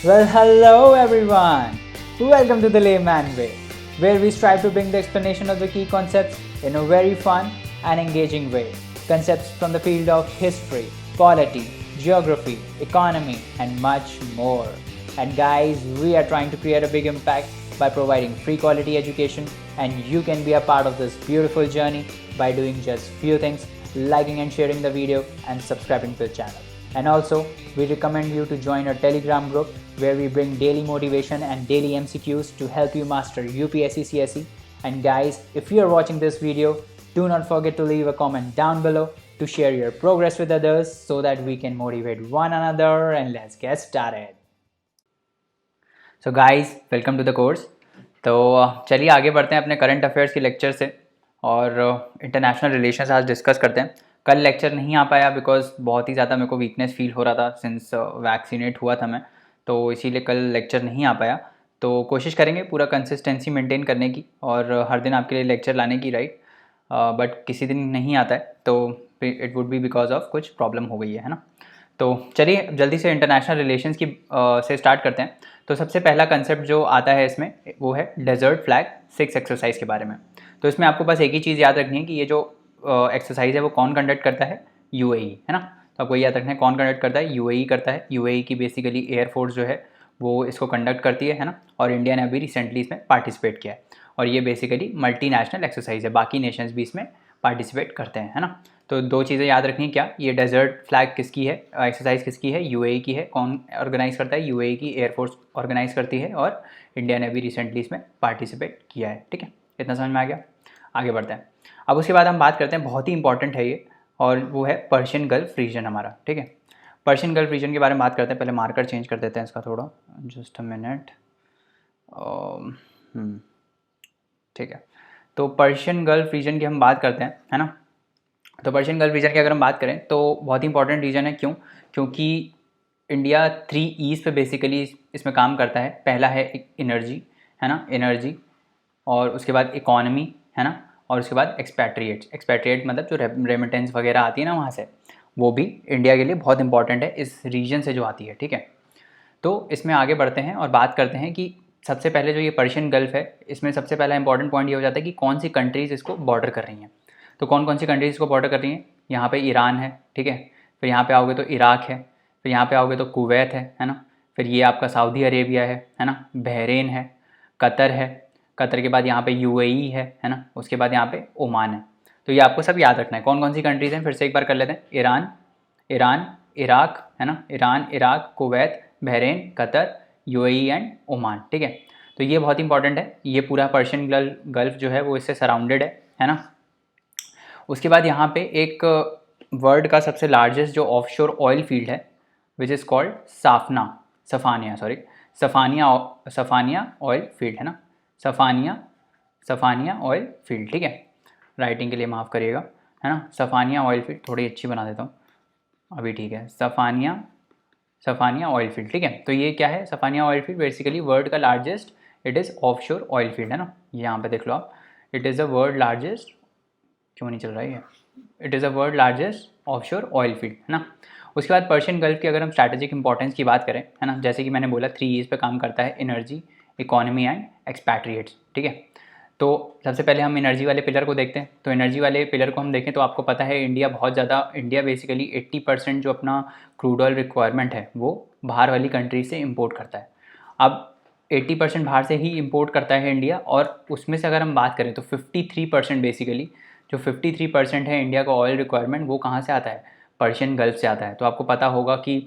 Well, hello everyone. Welcome to the Layman Way, where we strive to bring the explanation of the key concepts in a very fun and engaging way. Concepts from the field of history, polity, geography, economy, and much more. And guys, we are trying to create a big impact by providing free quality education, and you can be a part of this beautiful journey by doing just few things: liking and sharing the video and subscribing to the channel. And also, we recommend you to join our Telegram group where we bring daily motivation and daily MCQs to help you master UPSC CSE. And guys, if you are watching this video, do not forget to leave a comment down below to share your progress with others so that we can motivate one another. And let's get started. So guys, welcome to the course. तो चलिए आगे बढ़ते हैं अपने current affairs के lecture से और international relations आज डिस्कस करते हैं। कल लेक्चर नहीं आ पाया बिकॉज बहुत ही ज़्यादा मेरे को वीकनेस फील हो रहा था सिंस वैक्सीनेट हुआ था मैं, तो इसीलिए कल लेक्चर नहीं आ पाया। तो कोशिश करेंगे पूरा कंसिस्टेंसी मेंटेन करने की और हर दिन आपके लिए लेक्चर लाने की, राइट। बट किसी दिन नहीं आता है तो it would be because of कुछ प्रॉब्लम हो गई है ना। तो चलिए जल्दी से इंटरनेशनल रिलेशंस की से स्टार्ट करते हैं। तो सबसे पहला कंसेप्ट जो आता है इसमें वो है डेजर्ट फ्लैग 6 एक्सरसाइज के बारे में। तो इसमें आपको बस एक ही चीज़ याद रखनी है कि ये जो एक्सरसाइज है वो कौन कंडक्ट करता है, यूएई, है ना। तो आपको याद रखना है कौन कंडक्ट करता है, यूएई करता है। यूएई की बेसिकली एयरफोर्स जो है वो इसको कंडक्ट करती है ना। और इंडिया ने अभी रिसेंटली इसमें पार्टिसिपेट किया है और ये बेसिकली मल्टीनेशनल एक्सरसाइज है, बाकी नेशंस भी इसमें पार्टिसिपेट करते हैं, है ना। तो दो चीज़ें याद रखनी क्या, ये डेजर्ट फ्लैग किसकी है, एक्सरसाइज किसकी है, यूएई की है। कौन ऑर्गेनाइज करता है, यूएई की एयरफोर्स ऑर्गेनाइज करती है और इंडिया ने भी रिसेंटली इसमें पार्टिसिपेट किया है, ठीक है। इतना समझ में आ गया, आगे बढ़ते हैं। अब उसके बाद हम बात करते हैं, बहुत ही इंपॉर्टेंट है ये, और वो है पर्शियन गल्फ रीजन हमारा, ठीक है। पर्शियन गल्फ रीजन के बारे में बात करते हैं। पहले मार्कर चेंज कर देते हैं इसका थोड़ा, जस्ट अ मिनट। ठीक है, तो पर्शियन गल्फ रीजन की हम बात करते हैं, है ना। तो पर्शियन गल्फ रीजन की अगर हम बात करें तो बहुत ही इंपॉर्टेंट रीजन है। क्यों? क्योंकि इंडिया 3 ईज पे बेसिकली इसमें काम करता है। पहला है एनर्जी, है ना, एनर्जी, और उसके बाद इकोनॉमी, है ना, और उसके बाद एक्सपैट्रिएट मतलब जो रेमिटेंस वगैरह आती है ना वहाँ से, वो भी इंडिया के लिए बहुत इंपॉर्टेंट है इस रीजन से जो आती है, ठीक है। तो इसमें आगे बढ़ते हैं और बात करते हैं कि सबसे पहले जो ये पर्शियन गल्फ है, इसमें सबसे पहला इंपॉर्टेंट पॉइंट ये हो जाता है कि कौन सी कंट्रीज़ इसको बॉर्डर कर रही हैं। तो कौन कौन सी कंट्रीज़ इसको बॉर्डर कर रही हैं, यहाँ पे ईरान है, ठीक है। फिर यहाँ पे आओगे तो इराक है, फिर यहाँ पे आओगे तो कुवैत है ना। फिर ये आपका सऊदी अरेबिया है ना, बहरीन है, कतर है, कतर के बाद यहाँ पे यूएई है ना, उसके बाद यहाँ पे ओमान है। तो ये आपको सब याद रखना है कौन कौन सी कंट्रीज़ हैं। फिर से एक बार कर लेते हैं, ईरान, इराक, है ना, Iran, Iraq, Kuwait, Bahrain, Qatar, UAE and Oman, ठीक है। तो ये बहुत इंपॉर्टेंट है, ये पूरा पर्शियन गल्फ जो है वो इससे सराउंडेड है ना। उसके बाद यहाँ पे एक वर्ल्ड का सबसे लार्जेस्ट जो ऑफशोर ऑयल फील्ड है which is called Safaniya oil field, है ना, सफानिया ऑयल फील्ड, ठीक है। राइटिंग के लिए माफ़ करिएगा, है ना। सफानिया ऑयल फील्ड थोड़ी अच्छी बना देता हूँ अभी, ठीक है। सफानिया ऑयल फील्ड, ठीक है। तो ये क्या है, सफानिया ऑयल फील्ड बेसिकली वर्ल्ड का largest, it is offshore oil field, है ना। यहाँ पे देख लो आप, it is the world largest, क्यों नहीं चल रहा है, it is the world largest offshore oil field, है ना। उसके बाद पर्शियन गल्फ की अगर हम स्ट्रैटेजिक इंपॉर्टेंस की बात करें, है ना, जैसे कि मैंने बोला 3 ईज पे काम करता है, एनर्जी, इकोनॉमी एंड एक्सपैट्रिएट्स, ठीक है। तो सबसे पहले हम एनर्जी वाले पिलर को देखते हैं। तो एनर्जी वाले पिलर को हम देखें तो आपको पता है इंडिया बेसिकली 80% जो अपना क्रूड ऑयल रिक्वायरमेंट है वो बाहर वाली कंट्री से इंपोर्ट करता है। अब 80% बाहर से ही इंपोर्ट करता है इंडिया, और उसमें से अगर हम बात करें तो 53% बेसिकली जो 53% है इंडिया का ऑयल रिक्वायरमेंट, वो कहाँ से आता है, पर्शियन गल्फ से आता है। तो आपको पता होगा कि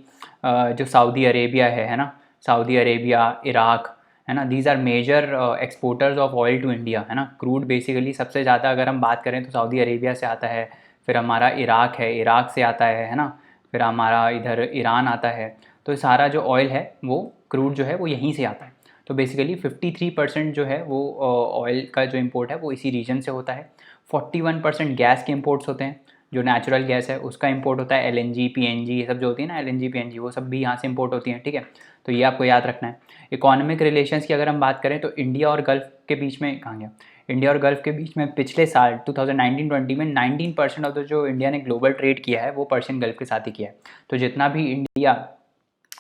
जो सऊदी अरेबिया है ना, सऊदी अरेबिया, इराक, है ना, these are major exporters of oil to India, है ना। क्रूड बेसिकली सबसे ज़्यादा अगर हम बात करें तो सऊदी अरेबिया से आता है, फिर हमारा इराक है, इराक से आता है ना, फिर हमारा इधर ईरान आता है। तो सारा जो ऑयल है वो क्रूड जो है वो यहीं से आता है। तो बेसिकली 53% जो है वो ऑयल का जो इम्पोर्ट है वो इसी रीजन से होता है। 41% गैस के इम्पोर्ट्स होते हैं, जो नेचुरल गैस है उसका इंपोर्ट होता है, एलएनजी, पीएनजी, ये सब जो होती है ना, एलएनजी, पीएनजी, वो सब भी यहाँ से इंपोर्ट होती हैं, ठीक है। तो ये आपको याद रखना है। इकोनॉमिक रिलेशंस की अगर हम बात करें तो इंडिया और गल्फ के बीच में, कहाँ गया, इंडिया और गल्फ के बीच में पिछले साल 2019-20 में 19% ऑफ द जो इंडिया ने ग्लोबल ट्रेड किया है वो पर्शियन गल्फ के साथ ही किया है। तो जितना भी इंडिया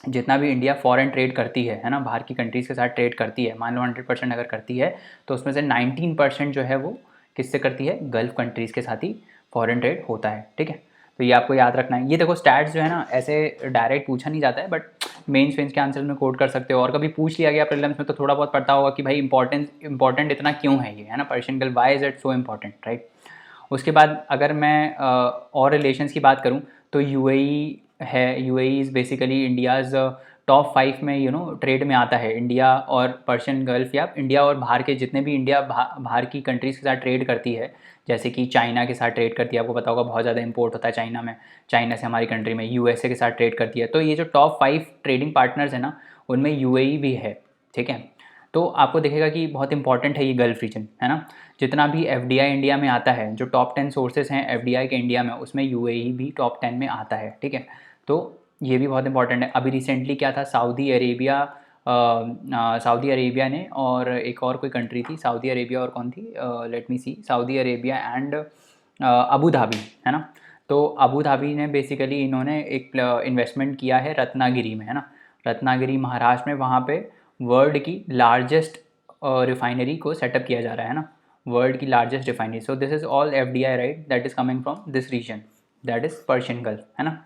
जितना भी इंडिया फॉरेन ट्रेड करती है ना, बाहर की कंट्रीज़ के साथ ट्रेड करती है, मान लो 100% अगर करती है तो उसमें से 19% जो है वो किससे करती है, गल्फ़ कंट्रीज़ के साथ ही फॉरेन ट्रेड होता है, ठीक है। तो ये आपको याद रखना है। ये देखो स्टैट्स जो है ना ऐसे डायरेक्ट पूछा नहीं जाता है, बट मेंस वेंस के आंसर में कोट कर सकते हो, और कभी पूछ लिया गया प्रीलिम्स में तो थोड़ा बहुत पता होगा कि भाई इंपॉर्टेंट इतना क्यों है ये, है ना, Persian gulf, why is it so important, right. उसके बाद अगर मैं और रिलेशंस की बात करूँ तो यूएई है। UAE is basically India's top 5 में ट्रेड में आता है। इंडिया और पर्शियन गल्फ, या इंडिया और बाहर के जितने भी इंडिया बाहर की कंट्रीज़ के साथ ट्रेड करती है, जैसे कि चाइना के साथ ट्रेड करती है, आपको पता होगा बहुत ज़्यादा इंपोर्ट होता है चाइना में, चाइना से हमारी कंट्री में, यूएसए के साथ ट्रेड करती है। तो ये जो टॉप 5 ट्रेडिंग पार्टनर्स है ना, उनमें यूएई भी है, ठीक है। तो आपको दिखेगा कि बहुत इंपॉर्टेंट है ये गल्फ रीजन, है ना। जितना भी एफडीआई इंडिया में आता है, जो टॉप 10 सोर्सेज हैं एफडीआई के इंडिया में, उसमें यूएई भी टॉप 10 में आता है, ठीक है। तो ये भी बहुत इंपॉर्टेंट है। अभी रिसेंटली क्या था, सऊदी अरेबिया ने, और एक और कोई कंट्री थी, सऊदी अरेबिया और कौन थी, let me see, Saudi Arabia and Abu Dhabi, है ना। तो अबू धाबी ने बेसिकली इन्होंने एक इन्वेस्टमेंट किया है रत्नागिरी में, है ना, रत्नागिरी महाराष्ट्र में। वहाँ पे वर्ल्ड की लार्जेस्ट रिफाइनरी को सेटअप किया जा रहा है ना, वर्ल्ड की largest refinery. So this is all FDI, right, that is coming from this region, that is Persian Gulf, है ना।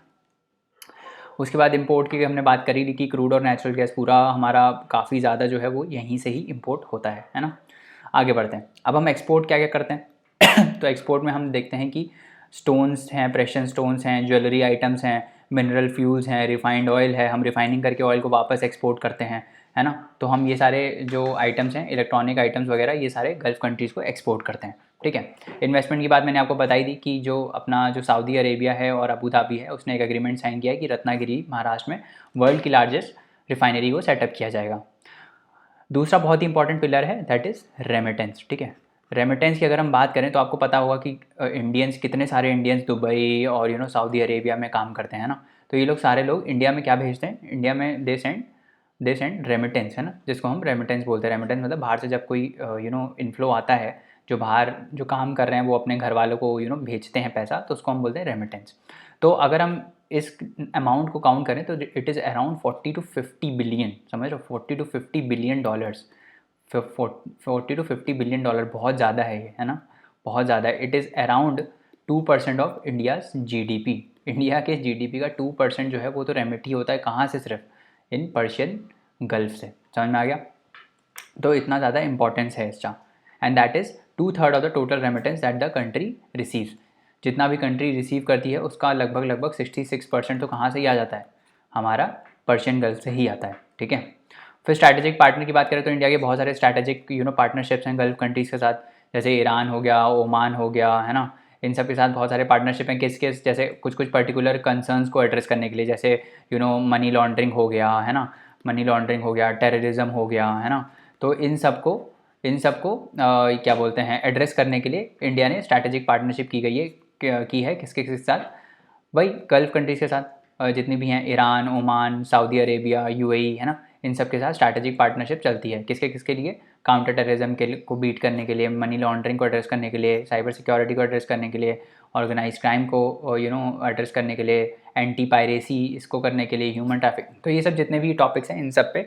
उसके बाद इंपोर्ट की हमने बात करी कि क्रूड और नेचुरल गैस पूरा हमारा काफ़ी ज़्यादा जो है वो यहीं से ही इंपोर्ट होता है ना। आगे बढ़ते हैं। अब हम एक्सपोर्ट क्या क्या करते हैं तो एक्सपोर्ट में हम देखते हैं कि स्टोन्स हैं, प्रेशियस स्टोन्स हैं, ज्वेलरी आइटम्स हैं, मिनरल फ्यूल्स हैं, रिफाइंड ऑयल है, हम रिफाइनिंग करके ऑयल को वापस एक्सपोर्ट करते हैं, है ना। तो हम ये सारे जो आइटम्स हैं, इलेक्ट्रॉनिक आइटम्स वगैरह, ये सारे गल्फ़ कंट्रीज़ को एक्सपोर्ट करते हैं, ठीक है। इन्वेस्टमेंट की बात मैंने आपको बताई दी कि जो अपना जो सऊदी अरेबिया है और अबू धाबी है, उसने एक एग्रीमेंट साइन किया है कि रत्नागिरी महाराष्ट्र में वर्ल्ड की लार्जेस्ट रिफाइनरी को सेटअप किया जाएगा। दूसरा बहुत ही इंपॉर्टेंट पिलर है, दैट इज़ रेमिटेंस, ठीक है। रेमिटेंस की अगर हम बात करें तो आपको पता होगा कि इंडियंस, कितने सारे इंडियंस दुबई और सऊदी अरेबिया में काम करते हैं ना। तो ये लोग सारे लोग इंडिया में क्या भेजते हैं, इंडिया में दे सेंड रेमिटेंस, है ना, जिसको हम रेमिटेंस बोलते हैं। रेमिटेंस मतलब बाहर से जब कोई इनफ्लो आता है, जो बाहर जो काम कर रहे हैं वो अपने घर वालों को भेजते हैं पैसा, तो उसको हम बोलते हैं रेमिटेंस। तो अगर हम इस अमाउंट को काउंट करें तो it is around 40 to 50 billion, समझ लो, 40 to 50 billion dollars. 40 to 50 billion dollar बहुत ज़्यादा है ये, है ना, बहुत ज़्यादा है। It is around 2% of India's GDP. India के जीडीपी का 2% जो है वो तो रेमिट ही होता है, कहाँ से, सिर्फ इन पर्शियन गल्फ से, समझ में आ गया। तो इतना ज़्यादा इंपॉर्टेंस है इसका, and that is 2/3 of the total remittance that the country receives. जितना भी कंट्री रिसीव करती है उसका लगभग 66% तो कहाँ से ही आ जाता है, हमारा पर्शियन गल्फ से ही आता है, ठीक है। फिर स्ट्रैटेजिक पार्टनर की बात करें तो इंडिया के बहुत सारे स्ट्रैटेजिक पार्टनरशिप्स हैं गल्फ कंट्रीज़ के साथ, जैसे ईरान हो गया, ओमान हो गया, है ना। इन सब के साथ बहुत सारे पार्टनरशिप हैं, किस जैसे कुछ पर्टिकुलर कंसर्न्स को एड्रेस करने के लिए, जैसे मनी लॉन्ड्रिंग हो गया, है ना, मनी लॉन्ड्रिंग हो गया, टेररिज्म हो गया, है ना। तो इन सबको क्या बोलते हैं, एड्रेस करने के लिए इंडिया ने स्ट्रैटेजिक पार्टनरशिप की है किसके साथ, भाई गल्फ कंट्रीज़ के साथ, जितनी भी हैं, Iran, Oman, Saudi Arabia, UAE, है ना। इन सब के साथ स्ट्रैटेजिक पार्टनरशिप चलती है, किसके किसके लिए, काउंटर टेररिज्म को बीट करने के लिए, मनी लॉन्ड्रिंग को एड्रेस करने के लिए, साइबर सिक्योरिटी को एड्रेस करने के लिए, ऑर्गेनाइज क्राइम को एड्रेस करने के लिए, एंटी पायरेसी इसको करने के लिए, ह्यूमन ट्रैफिक। तो ये सब जितने भी टॉपिक्स हैं, इन सब पे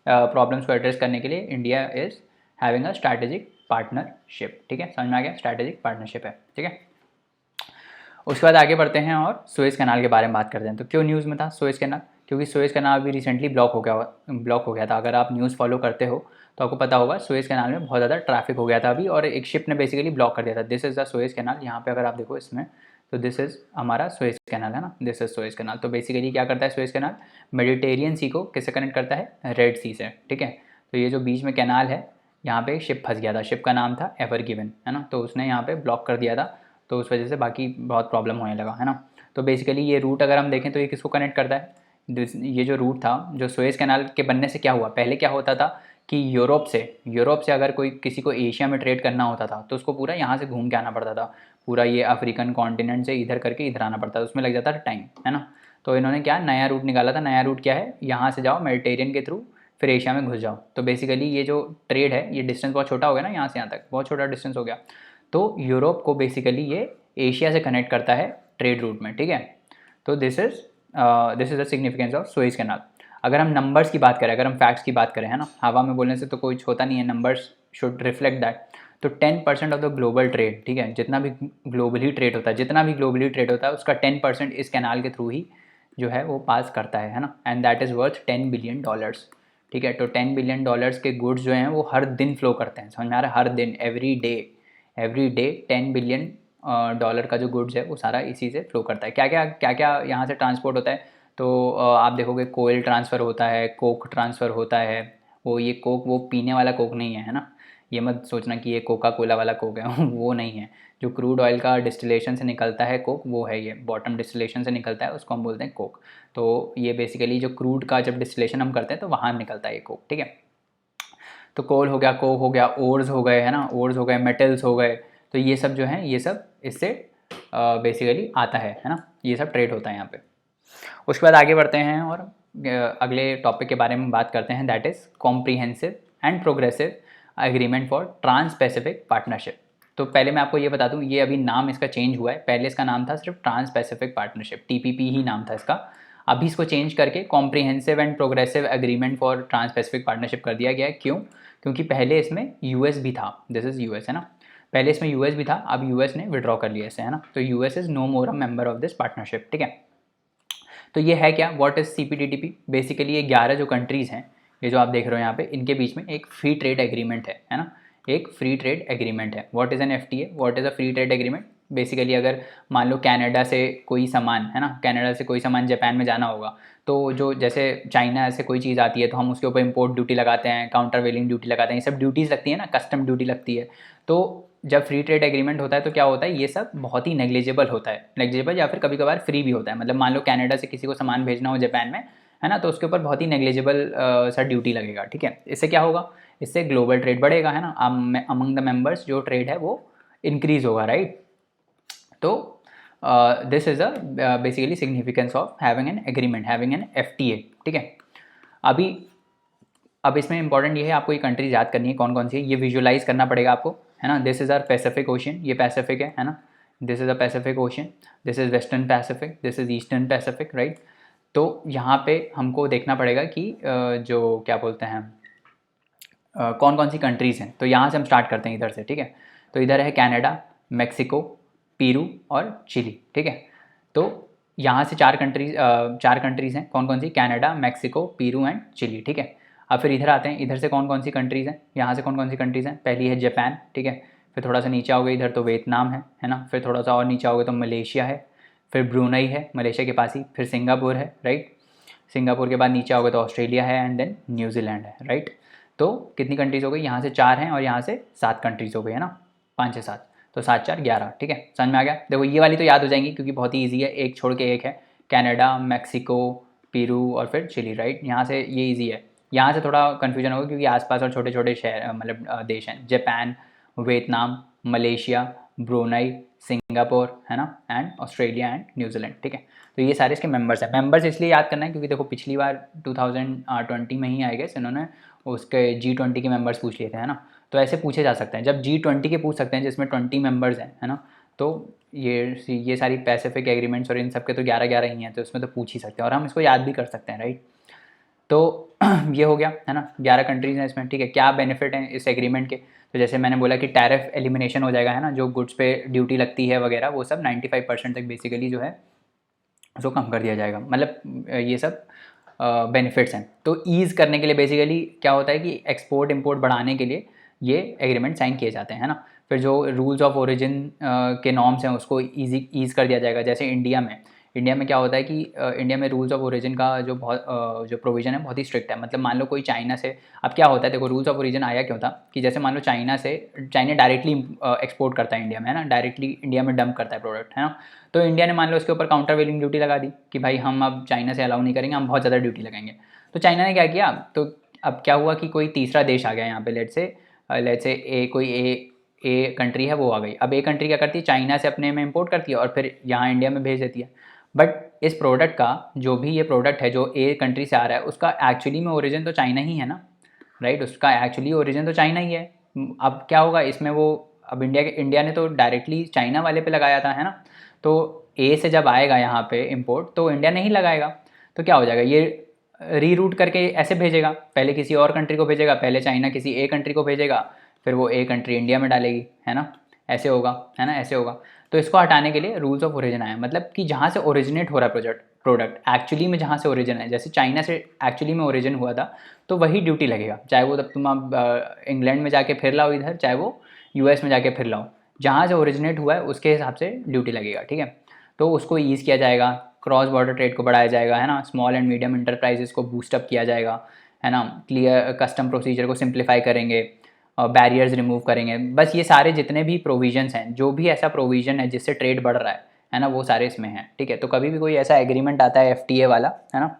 प्रॉब्लम्स को एड्रेस करने के लिए India is having a strategic partnership, ठीक है, समझ में आ गया, स्ट्रैटेजिक पार्टनरशिप है, ठीक है। उसके बाद आगे बढ़ते हैं और सुएज़ कैनाल के बारे में बात करते हैं। तो क्यों न्यूज़ में था सुएज़ कैनाल, क्योंकि सुएज़ कैनाल भी रिसेंटली ब्लॉक हो गया था। अगर आप न्यूज़ फॉलो करते हो तो आपको पता होगा सुएज़ कैनाल में बहुत ज़्यादा ट्रैफिक हो गया था अभी, और एक शिप ने बेसिकली ब्लॉक कर दिया था। This is the Suez canal, यहाँ पे अगर आप देखो इसमें, तो दिस इज़ हमारा सुएज़ कैनाल, है ना, दिस इज़ सुएज़ कैनाल। तो बेसिकली क्या करता है सुएज़ कैनाल, मेडिटेरियन सी को किससे कनेक्ट करता है, रेड सी से, ठीक है। तो ये जो बीच में कैनाल है, यहाँ पे एक शिप फंस गया था, शिप का नाम था एवर गिवन, है ना। तो उसने यहाँ पे ब्लॉक कर दिया था, तो उस वजह से बाकी बहुत प्रॉब्लम होने लगा, है ना। तो बेसिकली ये रूट अगर हम देखें तो ये किसको कनेक्ट करता है, ये जो रूट था, जो सुएज़ कैनाल के बनने से क्या हुआ, पहले क्या होता था कि यूरोप से अगर कोई किसी को एशिया में ट्रेड करना होता था तो उसको पूरा यहाँ से घूम के आना पड़ता था, पूरा ये अफ्रीकन कॉन्टिनेंट से इधर करके इधर आना पड़ता था, उसमें लग जाता था टाइम, है ना। तो इन्होंने क्या नया रूट निकाला था, नया रूट क्या है, यहाँ से जाओ मेडिटेरियन के थ्रू, फिर एशिया में घुस जाओ। तो बेसिकली ये जो ट्रेड है, ये डिस्टेंस बहुत छोटा हो गया ना, यहाँ से यहाँ तक बहुत छोटा डिस्टेंस हो गया। तो यूरोप को बेसिकली ये एशिया से कनेक्ट करता है ट्रेड रूट में, ठीक है। तो this is the significance of Suez canal. अगर हम नंबर्स की बात करें, अगर हम फैक्ट्स की बात करें, है ना, हवा में बोलने से तो कुछ होता नहीं है, नंबर्स शुड रिफ्लेक्ट दैट। तो 10% ऑफ द ग्लोबल ट्रेड, ठीक है, जितना भी ग्लोबली ट्रेड होता है, जितना भी ग्लोबली ट्रेड होता है उसका 10% इस कैनाल के थ्रू ही जो है वो पास करता है ना, and that is worth $10 billion, ठीक है। तो $10 बिलियन के गुड्स जो हैं वो हर दिन फ्लो करते हैं, समझ में आ रहा है, हर दिन, एवरी डे $10 बिलियन का जो गुड्स है वो सारा इसी से फ्लो करता है। क्या क्या यहाँ से ट्रांसपोर्ट होता है, तो आप देखोगे कोयल ट्रांसफ़र होता है, कोक ट्रांसफ़र होता है। वो ये कोक वो पीने वाला कोक नहीं है ना, ये मत सोचना कि ये कोका कोला वाला कोक है वो नहीं है। जो क्रूड ऑयल का डिस्टिलेशन से निकलता है कोक, वो है ये, बॉटम डिस्टिलेशन से निकलता है, उसको हम बोलते हैं कोक। तो ये बेसिकली जो क्रूड का जब डिस्टिलेशन हम करते हैं तो वहाँ निकलता है ये कोक, ठीक है। तो कोल हो गया, कोक हो गया, ओर्स हो गए, है ना, ओर्स हो गए, मेटल्स हो गए, तो ये सब जो है ये सब इससे बेसिकली आता है ना, ये सब ट्रेड होता है यहाँ पे। उसके बाद आगे बढ़ते हैं और अगले टॉपिक के बारे में बात करते हैं, that is Comprehensive and Progressive Agreement for Trans Pacific Partnership. तो पहले मैं आपको ये बता दूं, ये अभी नाम इसका चेंज हुआ है, पहले इसका नाम था सिर्फ ट्रांस पैसिफिक पार्टनरशिप, TPP ही नाम था इसका। अभी इसको चेंज करके Comprehensive and Progressive Agreement for Trans Pacific Partnership कर दिया गया है। क्यों? क्योंकि पहले इसमें US भी था, दिस इज़ US, है ना, पहले इसमें US भी था, अब US ने विड्रॉ कर लिया इसे, है ना, तो US is no more a member of this partnership, ठीक है। तो ये है क्या, व्हाट इज़ CPTPP? बेसिकली ये 11 जो कंट्रीज़ हैं, ये जो आप देख रहे हो यहाँ पे, इनके बीच में एक फ्री ट्रेड एग्रीमेंट है ना, एक फ्री ट्रेड एग्रीमेंट है। What is an FTA? What is a free trade agreement? Basically अगर मान लो कनाडा से कोई सामान, है ना, कनाडा से कोई सामान जापान में जाना होगा, तो जो जैसे चाइना से कोई चीज़ आती है तो हम उसके ऊपर इंपोर्ट ड्यूटी लगाते हैं, काउंटर वेलिंग ड्यूटी लगाते हैं, ये सब ड्यूटीज़ लगती है ना, कस्टम ड्यूटी लगती है। तो जब फ्री ट्रेड एग्रीमेंट होता है तो क्या होता है, ये सब बहुत ही नेग्लिजिबल होता है, नेग्लिजिबल या फिर कभी कभार फ्री भी होता है। मतलब मान लो कनाडा से किसी को सामान भेजना हो जापान में, है ना, तो उसके ऊपर बहुत ही नेग्लिजिबल सा ड्यूटी लगेगा, ठीक है। इससे क्या होगा, इससे ग्लोबल ट्रेड बढ़ेगा, है ना, अमंग द मेंबर्स जो ट्रेड है वो इंक्रीज होगा, राइट। तो this is a basically significance of having an agreement, having an FTA, ठीक है। अभी अब इसमें इंपॉर्टेंट ये है, आपको ये कंट्रीज याद करनी है कौन कौन सी है, ये विजुअलाइज करना पड़ेगा आपको, है ना। This is our Pacific Ocean, ये पैसिफिक है ना, this is a Pacific Ocean, this is western Pacific, this is eastern Pacific, right. तो यहाँ पे हमको देखना पड़ेगा कि जो क्या बोलते हैं, कौन कौन सी कंट्रीज़ हैं। तो यहाँ से हम स्टार्ट करते हैं इधर से, ठीक है। तो इधर है कनाडा, मेक्सिको, पेरू और चिली, ठीक है। तो यहाँ से चार कंट्रीज़ हैं, कौन कौन सी, Canada, Mexico, Peru and Chile, ठीक है। अब फिर इधर आते हैं, इधर से कौन कौन सी कंट्रीज़ हैं, यहाँ से कौन कौन सी कंट्रीज़ हैं, पहली है जापान, ठीक है। फिर थोड़ा सा नीचे आओगे इधर तो वियतनाम है ना, फिर थोड़ा सा और नीचे आओगे तो मलेशिया है, फिर ब्रूनई है मलेशिया के पास ही, फिर सिंगापुर है, राइट। सिंगापुर के बाद नीचे आओगे तो ऑस्ट्रेलिया है एंड देन न्यूजीलैंड है, राइट। तो कितनी कंट्रीज़ हो गई, यहाँ से 4 हैं और यहाँ से 7 कंट्रीज़ हो गई, है ना, 5 से 7, तो 7 4 11, ठीक है। समझ में आ गया। देखो ये वाली तो याद हो जाएंगी क्योंकि बहुत ही ईजी है, एक छोड़ के एक है, कनाडा, मैक्सिको, पेरू और फिर चिली, राइट। यहाँ से ये ईजी है, यहाँ से थोड़ा कन्फ्यूजन होगा क्योंकि आसपास और छोटे छोटे शहर मतलब देश हैं, Japan, Vietnam, Malaysia, Brunei, Singapore, है ना, एंड ऑस्ट्रेलिया एंड न्यूजीलैंड, ठीक है। तो ये सारे इसके मेंबर्स हैं। मेंबर्स इसलिए याद करना है क्योंकि देखो पिछली बार 2020 में ही आए गए इन्होंने उसके G20 के मेंबर्स पूछ लिए थे, है ना। तो ऐसे पूछे जा सकते हैं, जब G20 के पूछ सकते हैं जिसमें 20 मेंबर्स हैं, है ना। तो ये सारी पैसिफिक एग्रीमेंट्स और इन सब के तो 11 ही हैं, तो इसमें तो पूछ ही सकते हैं और हम इसको याद भी कर सकते हैं, राइट। तो ये हो गया, है ना, 11 कंट्रीज़ हैं इसमें, ठीक है। क्या बेनिफिट हैं इस एग्रीमेंट के, तो जैसे मैंने बोला कि टैरिफ एलिमिनेशन हो जाएगा, है ना, जो गुड्स पे ड्यूटी लगती है वगैरह वो सब 95% तक बेसिकली जो है उसको कम कर दिया जाएगा। मतलब ये सब बेनिफिट्स हैं। तो ईज़ करने के लिए बेसिकली क्या होता है कि एक्सपोर्ट इंपोर्ट बढ़ाने के लिए ये एग्रीमेंट साइन किए जाते हैं, है ना। फिर जो रूल्स ऑफ ओरिजिन के नॉर्म्स हैं उसको ईज़ कर दिया जाएगा। जैसे इंडिया में क्या होता है कि इंडिया में रूल्स ऑफ ओरिजिन का जो प्रोविज़न है बहुत ही स्ट्रिक्ट है। मतलब मान लो कोई चाइना से, अब क्या होता है देखो, रूल्स ऑफ ओरिजिन आया क्यों था कि जैसे मान लो चाइना डायरेक्टली एक्सपोर्ट करता है इंडिया में, है ना, डायरेक्टली इंडिया में डंप करता है प्रोडक्ट, है ना। तो इंडिया ने मान लो उसके ऊपर काउंटर वेलिंग ड्यूटी लगा दी कि भाई हम अब चाइना से अलाउ नहीं करेंगे, हम बहुत ज़्यादा ड्यूटी लगाएंगे। तो चाइना ने क्या किया, तो अब क्या हुआ कि कोई तीसरा देश आ गया यहाँ पे, लेट से ए कंट्री है वो आ गई। अब ए कंट्री क्या करती है, चाइना से अपने में इंपोर्ट करती है और फिर यहाँ इंडिया में भेज देती है। बट इस प्रोडक्ट का जो भी ये प्रोडक्ट है जो ए कंट्री से आ रहा है उसका एक्चुअली में ओरिजिन तो चाइना ही है ना, राइट। उसका एक्चुअली ओरिजिन तो चाइना ही है। अब क्या होगा इसमें, वो अब इंडिया ने तो डायरेक्टली चाइना वाले पे लगाया था, है ना। तो ए से जब आएगा यहाँ पे इंपोर्ट तो इंडिया नहीं लगाएगा, तो क्या हो जाएगा, ये रीरूट करके ऐसे भेजेगा, पहले किसी और कंट्री को भेजेगा, पहले चाइना किसी ए कंट्री को भेजेगा, फिर वो ए कंट्री इंडिया में डालेगी, है ना, ऐसे होगा, है ना, ऐसे होगा। तो इसको हटाने के लिए रूल्स ऑफ ओरिजिन आया, मतलब कि जहाँ से ओरिजिनेट हो रहा है प्रोडक्ट एक्चुअली में जहाँ से ओरिजिन है, जैसे चाइना से एक्चुअली में ओरिजिन हुआ था तो वही ड्यूटी लगेगा, चाहे वो तब तुम आप इंग्लैंड में जाके फिर लाओ इधर, चाहे वो यूएस में जाके फिर लाओ, जहाँ से ओरिजिनेट हुआ है उसके हिसाब से ड्यूटी लगेगा, ठीक है। तो उसको ईज़ किया जाएगा, क्रॉस बॉर्डर ट्रेड को बढ़ाया जाएगा, है ना, स्मॉल एंड मीडियम इंटरप्राइजेस को बूस्टअप किया जाएगा, है ना, क्लियर कस्टम प्रोसीजर को सिंप्लीफाई करेंगे, बैरियर्स रिमूव करेंगे। बस ये सारे जितने भी प्रोविजंस हैं, जो भी ऐसा प्रोविजन है जिससे ट्रेड बढ़ रहा है ना, वो सारे इसमें हैं, ठीक है। तो कभी भी कोई ऐसा एग्रीमेंट आता है FTA वाला, है ना,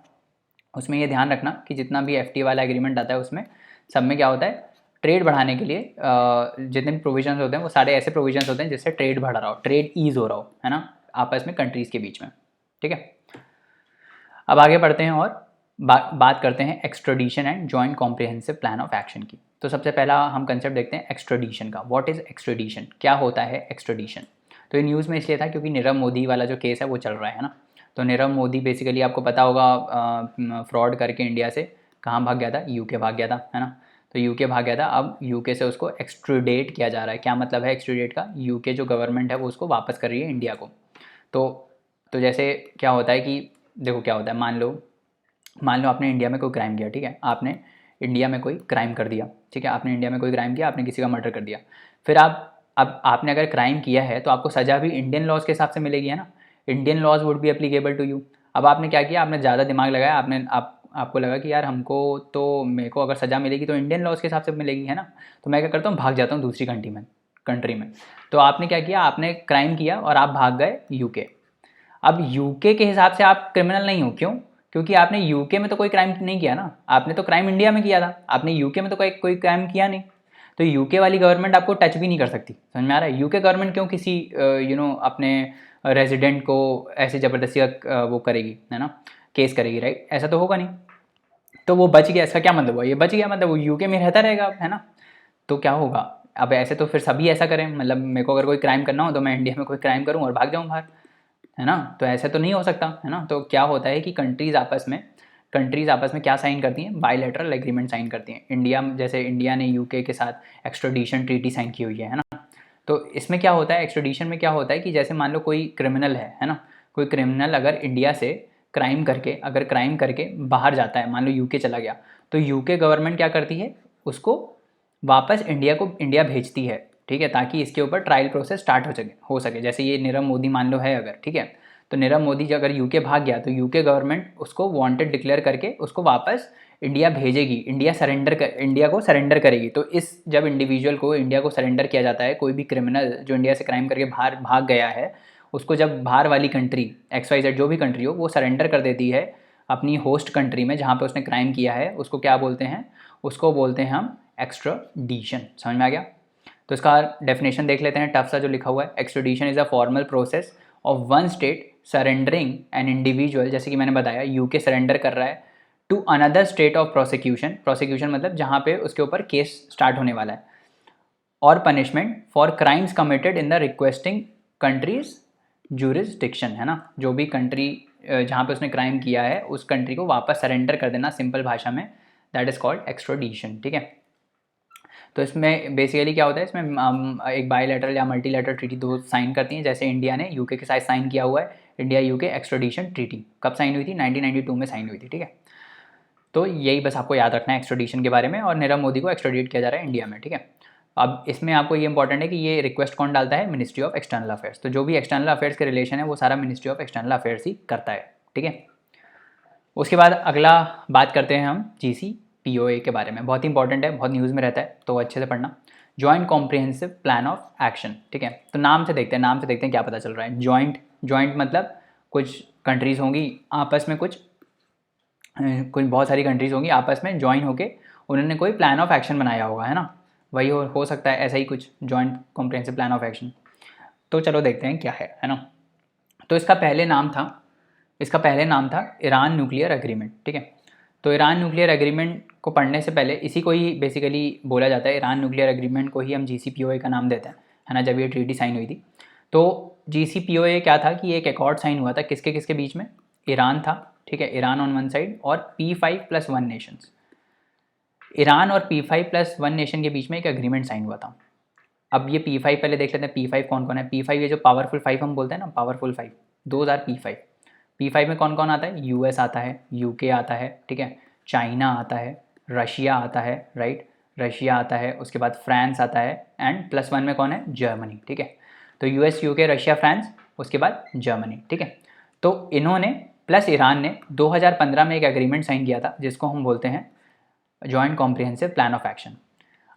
उसमें ये ध्यान रखना कि जितना भी FTA वाला एग्रीमेंट आता है उसमें सब में क्या होता है, ट्रेड बढ़ाने के लिए जितने भी प्रोविजंस होते हैं वो सारे ऐसे प्रोविजंस होते हैं जिससे ट्रेड बढ़ रहा हो, ट्रेड ईज हो रहा हो, है ना, आपस में कंट्रीज़ के बीच में, ठीक है। अब आगे बढ़ते हैं और बात करते हैं extradition and joint comprehensive plan of action की। तो सबसे पहला हम कंसेप्ट देखते हैं एक्सट्राडिशन का। व्हाट इज़ एक्सट्राडिशन, क्या होता है एक्सट्राडिशन। तो ये न्यूज़ में इसलिए था क्योंकि नीरव मोदी वाला जो केस है वो चल रहा है ना। तो नीरव मोदी बेसिकली आपको पता होगा फ्रॉड करके इंडिया से कहाँ भाग गया था, यूके भाग गया था, है ना। तो यूके भाग गया था, अब यूके से उसको एक्सट्राडेट किया जा रहा है। क्या मतलब है एक्सट्राडेट का, यूके जो गवर्नमेंट है वो उसको वापस कर रही है इंडिया को। तो जैसे क्या होता है कि देखो क्या होता है, मान लो आपने इंडिया में कोई क्राइम किया, ठीक है, आपने इंडिया में कोई क्राइम कर दिया, ठीक है, आपने इंडिया में कोई क्राइम किया, आपने किसी का मर्डर कर दिया, फिर अब आपने अगर क्राइम किया है तो आपको सज़ा भी इंडियन लॉज के हिसाब से मिलेगी, है ना, Indian laws would be applicable to you. अब आपने क्या किया, आपने ज़्यादा दिमाग लगाया, आपको लगा कि यार हमको तो मेरे को अगर सज़ा मिलेगी तो इंडियन लॉज के हिसाब से मिलेगी, है ना, तो मैं क्या करता हूँ, भाग जाता हूँ दूसरी कंट्री में। तो आपने क्या किया, आपने क्राइम किया और आप भाग गए यूके। अब यूके के हिसाब से आप क्रिमिनल नहीं हो, क्यों, क्योंकि आपने यूके में तो कोई क्राइम नहीं किया ना, आपने तो क्राइम इंडिया में किया था, आपने यूके में तो कोई क्राइम किया नहीं। तो यूके वाली गवर्नमेंट आपको टच भी नहीं कर सकती, समझ में आ रहा है। यूके गवर्नमेंट क्यों किसी अपने रेजिडेंट को ऐसे ज़बरदस्ती वो करेगी, है ना, केस करेगी, राइट, ऐसा तो होगा नहीं। तो वो बच गया, इसका क्या मतलब हुआ, ये बच गया मतलब वो यूके में रहता रहेगा, है ना। तो क्या होगा, अब ऐसे तो फिर सभी ऐसा करें, मतलब मेरे को अगर कोई क्राइम करना हो तो मैं इंडिया में कोई क्राइम करूँ और भाग जाऊँ बाहर, है ना। तो ऐसा तो नहीं हो सकता, है ना। तो क्या होता है कि कंट्रीज़ आपस में क्या साइन करती हैं, बायलैटरल एग्रीमेंट साइन करती हैं। जैसे इंडिया ने यूके के साथ एक्सट्राडिशन ट्रीटी साइन की हुई है ना। तो इसमें क्या होता है, एक्सट्राडिशन में क्या होता है कि जैसे मान लो कोई क्रिमिनल है ना, कोई क्रिमिनल अगर इंडिया से क्राइम करके बाहर जाता है, मान लो यूके चला गया, तो यूके गवर्नमेंट क्या करती है, उसको वापस इंडिया भेजती है, ठीक है, ताकि इसके ऊपर ट्रायल प्रोसेस स्टार्ट हो सके। जैसे ये नीरव मोदी मान लो है अगर, ठीक है, तो नीरव मोदी अगर यूके भाग गया तो यूके गवर्नमेंट उसको वांटेड डिक्लेयर करके उसको वापस इंडिया भेजेगी, इंडिया को सरेंडर करेगी। तो जब इंडिविजुअल को इंडिया को सरेंडर किया जाता है, कोई भी क्रिमिनल जो इंडिया से क्राइम करके बाहर भाग गया है, उसको जब बाहर वाली कंट्री XYZ जो भी कंट्री हो वो सरेंडर कर देती है अपनी होस्ट कंट्री में जहाँ पे उसने क्राइम किया है, उसको क्या बोलते हैं, उसको बोलते हैं हम एक्स्ट्राडिशन। समझ में आ गया। तो इसका डेफिनेशन देख लेते हैं, टफ सा जो लिखा हुआ है। Extradition is a formal process of one state surrendering an individual, जैसे कि मैंने बताया यूके सरेंडर कर रहा है, to another state of prosecution मतलब जहाँ पे उसके ऊपर केस स्टार्ट होने वाला है, और punishment for crimes committed in the requesting countries jurisdiction, है ना, जो भी कंट्री जहाँ पे उसने क्राइम किया है उस कंट्री को वापस सरेंडर कर देना, सिंपल भाषा में, दैट इज़ कॉल्ड एक्स्ट्राडिशन, ठीक है। तो इसमें बेसिकली क्या होता है, इसमें एक बायलैटरल या मल्टीलैटरल ट्रीटी दो साइन करती हैं, जैसे इंडिया ने यूके के साथ साइन किया हुआ है, इंडिया यूके एक्स्ट्राडिशन ट्रीटी कब साइन हुई थी, 1992 में साइन हुई थी, ठीक है। तो यही बस आपको याद रखना है एक्स्ट्राडिशन के बारे में, और नीरव मोदी को एक्स्ट्राडिट किया जा रहा है इंडिया में, ठीक है। अब इसमें आपको ये इंपॉर्टेंट है कि ये रिक्वेस्ट कौन डालता है, मिनिस्ट्री ऑफ एक्सटर्नल अफेयर्स। तो जो भी एक्सटर्नल अफेयर्स के रिलेशन है वो सारा मिनिस्ट्री ऑफ एक्सटर्नल अफेयर्स ही करता है, ठीक है। उसके बाद अगला बात करते हैं हम GCPOA के बारे में, बहुत इंपॉर्टेंट है, बहुत न्यूज़ में रहता है, तो अच्छे से पढ़ना। Joint comprehensive plan of action, ठीक है। तो नाम से देखते हैं क्या पता चल रहा है। जॉइंट मतलब कुछ कंट्रीज़ होंगी आपस में, कुछ बहुत सारी कंट्रीज़ होंगी आपस में ज्वाइन होके उन्होंने कोई प्लान ऑफ एक्शन बनाया होगा, है ना, वही हो सकता है ऐसा ही कुछ, joint comprehensive plan of action. तो चलो देखते हैं क्या है ना। तो इसका पहले नाम था ईरान न्यूक्लियर एग्रीमेंट, ठीक है। तो ईरान न्यूक्लियर एग्रीमेंट को पढ़ने से पहले इसी को ही बेसिकली बोला जाता है, ईरान न्यूक्लियर एग्रीमेंट को ही हम GCPOA का नाम देते हैं, है ना, जब ये ट्रीटी साइन हुई थी। तो GCPOA क्या था कि एक एकॉर्ड साइन हुआ था किसके बीच में, ईरान था, ठीक है, ईरान ऑन वन साइड और P5+1 नेशंस। ईरान और P5+1 नेशन के बीच में एक एग्रीमेंट साइन हुआ था। अब ये P5 पहले देख लेते हैं, P5 कौन कौन है। P5 ये जो पावरफुल 5 हम बोलते हैं ना, powerful 5, those are P5। P5 में कौन कौन आता है, US आता है, UK आता है, ठीक है, चाइना आता है, रशिया आता है, राइट, रशिया आता है, उसके बाद फ्रांस आता है, एंड +1 में कौन है, जर्मनी, ठीक है। तो US, UK, रशिया, फ्रांस, उसके बाद जर्मनी, ठीक है। तो इन्होंने प्लस ईरान ने 2015 में एक एग्रीमेंट साइन किया था जिसको हम बोलते हैं joint comprehensive plan of action.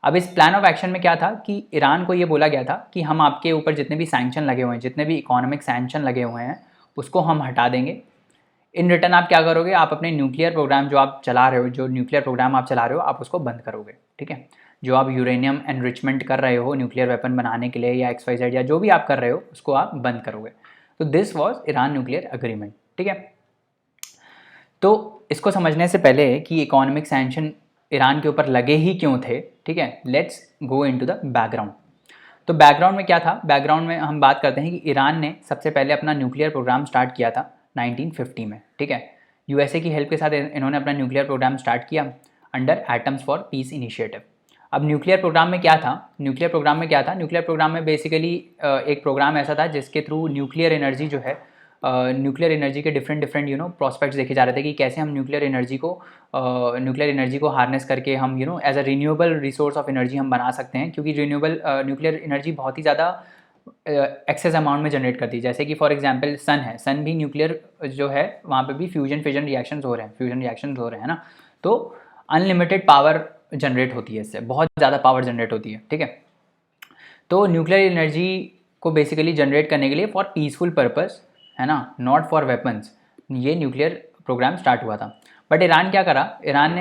अब इस प्लान ऑफ एक्शन में क्या था कि ईरान को ये बोला गया था कि हम आपके ऊपर जितने भी सैंक्शन लगे हुए हैं, जितने भी इकोनॉमिक सैंक्शन लगे हुए हैं, उसको हम हटा देंगे। इन रिटर्न आप क्या करोगे, आप अपने न्यूक्लियर प्रोग्राम जो आप चला रहे हो, जो न्यूक्लियर प्रोग्राम आप चला रहे हो, आप उसको बंद करोगे, ठीक है। जो आप यूरेनियम एनरिचमेंट कर रहे हो न्यूक्लियर वेपन बनाने के लिए या XYZ या जो भी आप कर रहे हो, उसको आप बंद करोगे। तो this was Iran nuclear agreement, ठीक है। तो इसको समझने से पहले कि इकोनॉमिक सैंक्शन ईरान के ऊपर लगे ही क्यों थे, ठीक है, let's go into the background. तो बैकग्राउंड में क्या था, बैकग्राउंड में हम बात करते हैं कि ईरान ने सबसे पहले अपना न्यूक्लियर प्रोग्राम स्टार्ट किया था 1950 में, ठीक है। USA की हेल्प के साथ इन्होंने अपना न्यूक्लियर प्रोग्राम स्टार्ट किया under atoms for piece initiative. अब न्यूक्लियर प्रोग्राम में क्या था, न्यूक्लियर प्रोग्राम में क्या था, न्यूक्लियर प्रोग्राम में बेसिकली एक प्रोग्राम ऐसा था जिसके थ्रू न्यूक्लियर एनर्जी जो है, न्यूक्लियर एनर्जी के डिफरेंट प्रोस्पेक्ट्स देखे जा रहे थे कि कैसे हम न्यूक्लियर एनर्जी को हार्नेस करके हम as a renewable resource of energy हम बना सकते हैं, क्योंकि रिन्यूएबल न्यूक्लियर एनर्जी बहुत ही ज़्यादा एक्सेस अमाउंट में जनरेट करती है। जैसे कि फॉर एग्जांपल सन है, सन भी न्यूक्लियर जो है वहाँ पे भी फ्यूजन रिएक्शंस हो रहे हैं, ना, तो अनलिमिटेड पावर जनरेट होती है, इससे बहुत ज़्यादा पावर जनरेट होती है, ठीक है। तो न्यूक्लियर एनर्जी को बेसिकली जनरेट करने के लिए फॉर पीसफुल पर्पस, है ना, नॉट फॉर वेपन्स, ये न्यूक्लियर प्रोग्राम स्टार्ट हुआ था। बट ईरान क्या करा, ईरान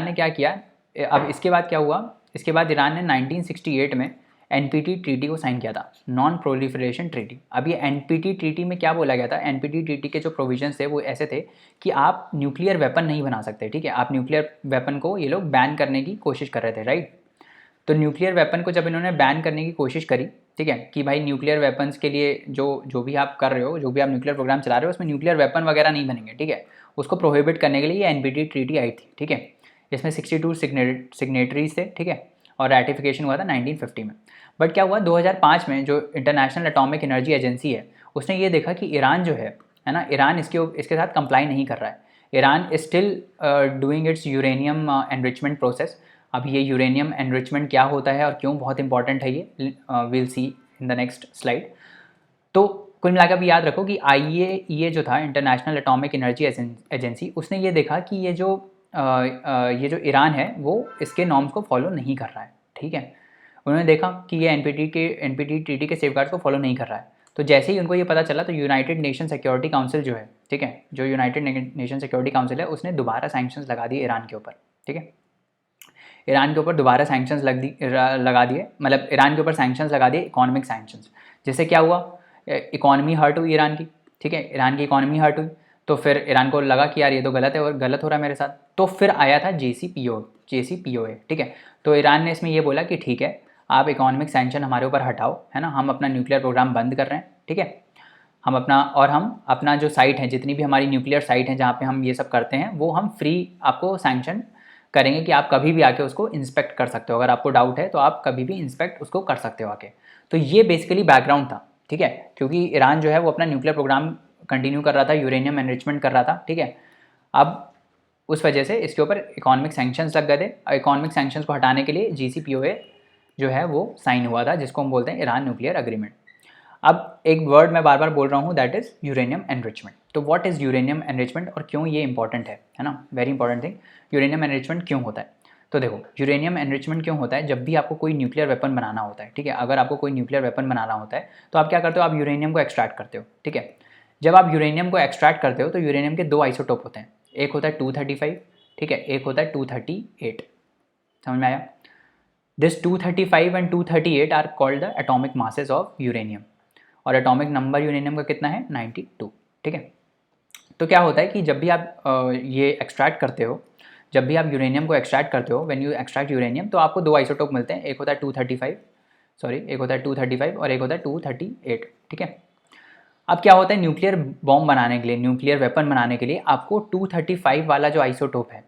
ने क्या किया, अब इसके बाद क्या हुआ, इसके बाद ईरान ने 1968 में NPT ट्रीटी को साइन किया था, नॉन प्रोलिफरेशन ट्रीटी। अब ये NPT ट्रीटी में क्या बोला गया था, NPT ट्रीटी के जो प्रोविजंस थे वो ऐसे थे कि आप न्यूक्लियर वेपन नहीं बना सकते, ठीक है। आप न्यूक्लियर वेपन को ये लोग बैन करने की कोशिश कर रहे थे, राइट। तो न्यूक्लियर वेपन को जब इन्होंने बैन करने की कोशिश करी, ठीक है, कि भाई न्यूक्लियर वेपन्स के लिए जो भी आप कर रहे हो, जो भी आप न्यूक्लियर प्रोग्राम चला रहे हो, उसमें न्यूक्लियर वेपन वगैरह नहीं बनेंगे, ठीक है, उसको प्रोहिबिट करने के लिए ये NPT ट्रीटी आई थी, ठीक है। इसमें 62 सिग्नेटरीज थे, ठीक है, और रैटिफिकेशन हुआ था 1950 में। बट क्या हुआ, 2005 में जो इंटरनेशनल एटॉमिक एनर्जी एजेंसी है, उसने ये देखा कि ईरान जो है ना, ईरान इसके साथ कंप्लाई नहीं कर रहा है। Iran is still doing it's uranium enrichment process. अब ये यूरेनियम एनरिचमेंट क्या होता है और क्यों बहुत इंपॉर्टेंट है, ये will see in the next slide. तो कुल मिलाकर भी याद रखो कि IAEA जो था, इंटरनेशनल एटॉमिक एनर्जी एजेंसी, उसने ये देखा कि ये जो ईरान है वो इसके नॉर्म्स को फॉलो नहीं कर रहा है, ठीक है। उन्होंने देखा कि ये NPT ट्रीटी के सेफगार्ड्स को फॉलो नहीं कर रहा है। तो जैसे ही उनको ये पता चला, तो यूनाइटेड नेशन सिक्योरिटी काउंसिल जो है, ठीक है, जो यूनाइटेड नेशन सिक्योरिटी काउंसिल है, उसने दोबारा सैंक्शंस लगा दिए ईरान के ऊपर, ठीक है। ईरान के ऊपर दोबारा सैंक्शंस लगा दिए, मतलब ईरान के ऊपर सैंक्शंस लगा दिए, इकोनॉमिक सैंक्शंस। जिससे क्या हुआ, इकॉनमी हर्ट हुई ईरान की, ठीक है, ईरान की इकॉनमी हर्ट हुई। तो फिर ईरान को लगा कि यार ये तो गलत है और गलत हो रहा है मेरे साथ। तो फिर आया था JCPOA, ठीक है। तो ईरान ने इसमें ये बोला कि ठीक है, आप इकोनॉमिक सैंक्शन हमारे ऊपर हटाओ, है ना, हम अपना न्यूक्लियर प्रोग्राम बंद कर रहे हैं, ठीक है। हम अपना जो साइट है, जितनी भी हमारी न्यूक्लियर साइट है जहाँ पे हम ये सब करते हैं, वो हम फ्री आपको सैंक्शन करेंगे कि आप कभी भी आके उसको इंस्पेक्ट कर सकते हो। अगर आपको डाउट है तो आप कभी भी इंस्पेक्ट उसको कर सकते हो आके। तो ये बेसिकली बैकग्राउंड था, ठीक है, क्योंकि ईरान जो है वो अपना न्यूक्लियर प्रोग्राम कंटिन्यू कर रहा था, यूरेनियम एनरिचमेंट कर रहा था, ठीक है। अब उस वजह से इसके ऊपर इकोनॉमिक सैंक्शंस लग गए थे। इकोनॉमिक सैंक्शंस को हटाने के लिए JCPOA जो है वो साइन हुआ था, जिसको हम बोलते हैं ईरान न्यूक्लियर अग्रीमेंट। अब एक वर्ड मैं बार बार बोल रहा हूँ, दैट इज़ यूरेनियम एनरिचमेंट। तो व्हाट इज़ यूरेनियम एनरिचमेंट और क्यों ये इंपॉर्टेंट है ना, very important thing. Uranium enrichment क्यों होता है, तो देखो यूरेनियम एनरिचमेंट क्यों होता है, जब भी आपको कोई न्यूक्लियर वेपन बनाना होता है, ठीक है, अगर आपको कोई न्यूक्लियर वेपन बनाना होता है तो आप क्या करते हो, आप यूरेनियम को एक्सट्रैक्ट करते हो, ठीक है। जब आप यूरेनियम को एक्सट्रैक्ट करते हो तो यूरेनियम के 2 आइसोटोप होते हैं, एक होता है 235, ठीक है, एक होता है 238। समझ में आया। This 235 and 238 are called the atomic masses of uranium, और एटॉमिक नंबर यूरेनियम का कितना है, 92, ठीक है। तो क्या होता है कि जब भी आप ये एक्सट्रैक्ट करते हो, जब भी आप यूरेनियम को एक्सट्रैक्ट करते हो, व्हेन यू एक्सट्रैक्ट यूरेनियम, तो आपको 2 आइसोटोप मिलते हैं, एक होता है 235 और एक होता है 238, ठीक है। अब क्या होता है, न्यूक्लियर बॉम्ब बनाने के लिए, न्यूक्लियर वेपन बनाने के लिए आपको 235 वाला जो आइसोटोप है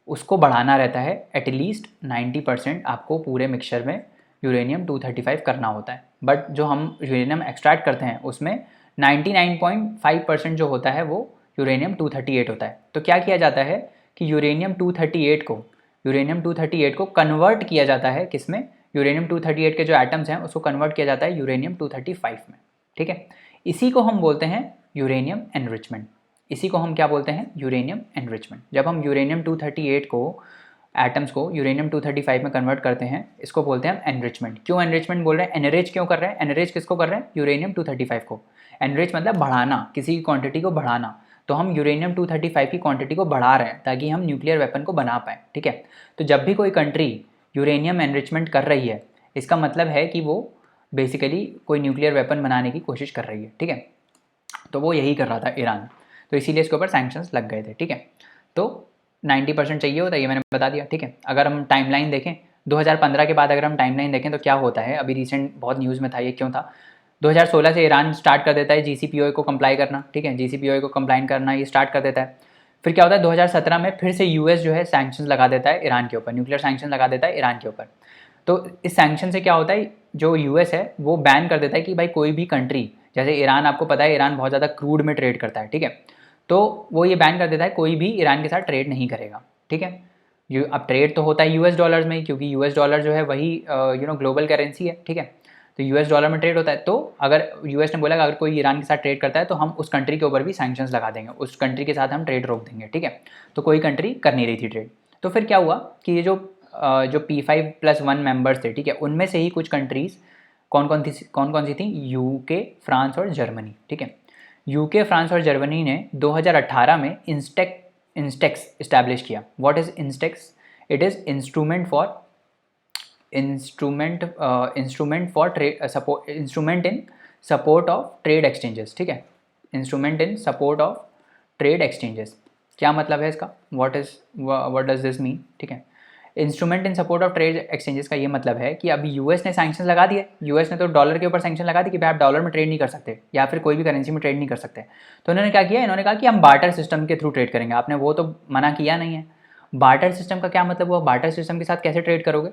उसको बढ़ाना रहता है, एटलीस्ट 90% आपको पूरे मिक्सचर में यूरेनियम 235 करना होता है। बट जो हम यूरेनियम एक्सट्रैक्ट करते हैं उसमें 99.5% जो होता है वो यूरेनियम 238 होता है। तो क्या किया जाता है कि यूरेनियम 238 को कन्वर्ट किया जाता है, किसमें, यूरेनियम 238 के जो एटम्स हैं उसको कन्वर्ट किया जाता है यूरेनियम 235 में, ठीक है। इसी को हम बोलते हैं यूरेनियम एनरिचमेंट। इसी को हम क्या बोलते हैं, यूरेनियम एनरिचमेंट। जब हम यूरेनियम 238 को एटम्स को यूरेनियम 235 में कन्वर्ट करते हैं, इसको बोलते हैं हम एनरिचमेंट। क्यों एनरिचमेंट बोल रहे हैं, एनरिच क्यों कर रहे हैं, एनरिच किसको कर रहे हैं, यूरेनियम 235 को। एनरिच मतलब बढ़ाना, किसी की क्वांटिटी को बढ़ाना। तो हम यूरेनियम 235 की क्वांटिटी को बढ़ा रहे हैं ताकि हम न्यूक्लियर वेपन को बना पाएँ, ठीक है। तो जब भी कोई कंट्री यूरेनियम एनरिचमेंट कर रही है, इसका मतलब है कि वो बेसिकली कोई न्यूक्लियर वेपन बनाने की कोशिश कर रही है, ठीक है। तो वो यही कर रहा था ईरान, तो इसीलिए इसके ऊपर सैंक्शंस लग गए थे, ठीक है। तो 90% चाहिए होता है, ये मैंने बता दिया, ठीक है। अगर हम टाइमलाइन देखें 2015 के बाद, अगर हम टाइमलाइन देखें तो क्या होता है, अभी रिसेंट बहुत न्यूज़ में था, ये क्यों था, 2016 से ईरान स्टार्ट कर देता है JCPOA को कंप्लाई करना, ठीक है, JCPOA को कंप्लाई करना ये स्टार्ट कर देता है। फिर क्या होता है 2017 में फिर से US जो है सैंक्शंस लगा देता है ईरान के ऊपर, न्यूक्लियर सैंक्शन लगा देता है ईरान के ऊपर। तो इस सैंक्शन से क्या होता है, जो US है वो बैन कर देता है कि भाई कोई भी कंट्री, जैसे ईरान, आपको पता है ईरान बहुत ज़्यादा क्रूड में ट्रेड करता है, ठीक है। तो वो ये बैन कर देता है कोई भी ईरान के साथ ट्रेड नहीं करेगा, ठीक है। अब ट्रेड तो होता है US डॉलर्स में ही, क्योंकि US डॉलर जो है वही ग्लोबल करेंसी है, ठीक है। तो US डॉलर में ट्रेड होता है। तो अगर US ने बोला कि अगर कोई ईरान के साथ ट्रेड करता है तो हम उस कंट्री के ऊपर भी सैंक्शंस लगा देंगे, उस कंट्री के साथ हम ट्रेड रोक देंगे, ठीक है। तो कोई कंट्री कर नहीं रही थी ट्रेड। तो फिर क्या हुआ कि ये जो P5+1 मेंबर्स थे, ठीक है, उनमें से ही कुछ कंट्रीज़ कौन कौन सी थी, UK, फ्रांस और जर्मनी, ठीक है। UK, फ्रांस और जर्मनी ने 2018 में इंस्टेक्स इस्टेब्लिश किया। What is INSTEX, it is instrument in support of trade exchanges, ठीक है, instrument in support of trade exchanges. क्या मतलब है इसका, व्हाट डज दिस मीन, ठीक है। Instrument in support of trade exchanges का ये मतलब है कि अभी US ने सैंक्शन लगा दिए, US ने तो डॉलर के ऊपर सैंक्शन लगा दी कि भाई आप डॉलर में ट्रेड नहीं कर सकते या फिर कोई भी करेंसी में ट्रेड नहीं कर सकते। तो उन्होंने क्या किया, इन्होंने कहा कि हम बार्टर सिस्टम के थ्रू ट्रेड करेंगे। आपने वो तो मना किया नहीं है। बार्टर सिस्टम का क्या मतलब हुआ, बार्टर सिस्टम के साथ कैसे ट्रेड करोगे,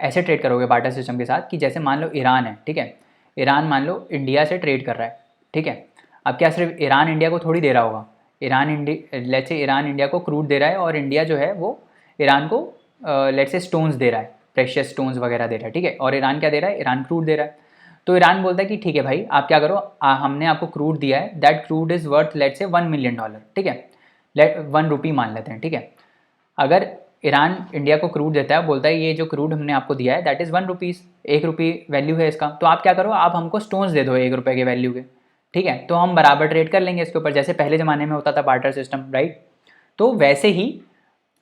ऐसे ट्रेड करोगे बार्टर सिस्टम के साथ कि जैसे मान लो ईरान है, ठीक है, ईरान मान लो इंडिया से ट्रेड कर रहा है, ठीक है। अब क्या सिर्फ ईरान इंडिया को थोड़ी दे रहा होगा, लेट्स से ईरान इंडिया को क्रूड दे रहा है और इंडिया जो है वो ईरान को लेट्स से स्टोन्स दे रहा है, प्रेशियस स्टोन्स वगैरह दे रहा है, ठीक है। और ईरान क्या दे रहा है, ईरान क्रूड दे रहा है। तो ईरान बोलता है कि ठीक है भाई आप क्या करो, हमने आपको क्रूड दिया है, that crude is worth let's say $1 million, ठीक है, 1 रुपी मान लेते हैं, ठीक है। अगर ईरान इंडिया को क्रूड देता है, बोलता है ये जो क्रूड हमने आपको दिया है that is 1 rupees, 1 rupee value है इसका, तो आप क्या करो, आप हमको स्टोन्स दे दो 1 रुपये के वैल्यू के, ठीक है। तो हम बराबर ट्रेड कर लेंगे इसके ऊपर, जैसे पहले ज़माने में होता था बार्टर सिस्टम, राइट। तो वैसे ही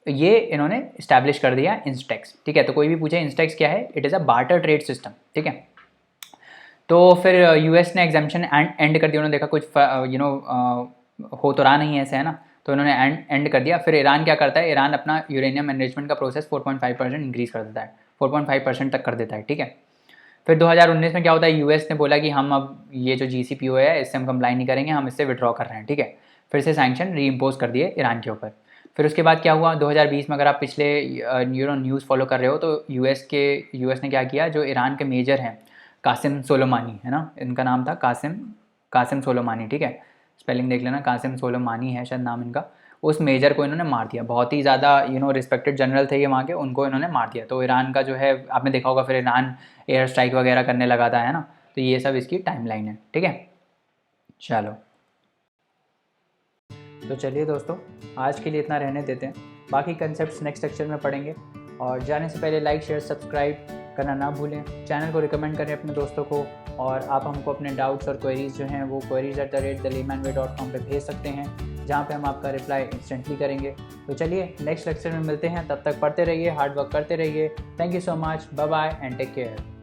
ये इन्होंने इस्टेब्लिश कर दिया इंस्टेक्स, ठीक है। तो कोई भी पूछे इंस्टेक्स क्या है, it is a barter trade system, ठीक है। तो फिर US ने एग्जाम्पशन एंड कर दिया, उन्होंने देखा कुछ हो तो रहा नहीं है ऐसे, है ना, तो उन्होंने एंड कर दिया। फिर ईरान क्या करता है, ईरान अपना यूरेनियम एनरिचमेंट का प्रोसेस 4.5% इंक्रीज़ कर देता है, 4.5% तक कर देता है, ठीक है। फिर 2019 में क्या होता है, US ने बोला कि हम अब ये जो JCPOA है इससे हम कंप्लाई नहीं करेंगे, हम इससे विड्रॉ कर रहे हैं, ठीक है। फिर से सैंक्शन री इम्पोज कर दिए ईरान के ऊपर। फिर उसके बाद क्या हुआ 2020 में, अगर आप पिछले न्यूज़ फॉलो कर रहे हो तो US ने क्या किया, जो ईरान के मेजर हैं कासिम सोलेमानी, है ना, इनका नाम था कासिम सोलेमानी, ठीक है, स्पेलिंग देख लेना, कासिम सोलेमानी है शायद नाम इनका। उस मेजर को इन्होंने मार दिया, बहुत ही ज़्यादा रिस्पेक्टेड जनरल थे ये वहाँ के, उनको इन्होंने मार दिया। तो ईरान का जो है आपने देखा होगा, फिर ईरान एयर स्ट्राइक वगैरह करने लगा था, है ना। तो ये सब इसकी टाइमलाइन है, ठीक है। चलो तो चलिए दोस्तों, आज के लिए इतना रहने देते हैं, बाकी कंसेप्ट्स नेक्स्ट लेक्चर में पढ़ेंगे। और जाने से पहले लाइक शेयर सब्सक्राइब करना ना भूलें, चैनल को रिकमेंड करें अपने दोस्तों को, और आप हमको अपने डाउट्स और क्वेरीज़ जो हैं वो queries@thelaymanway.com पे भेज सकते हैं, जहाँ पे हम आपका रिप्लाई इंस्टेंटली करेंगे। तो चलिए नेक्स्ट लेक्चर में मिलते हैं, तब तक पढ़ते रहिए, हार्ड वर्क करते रहिए। Thank you so much, bye bye and take care.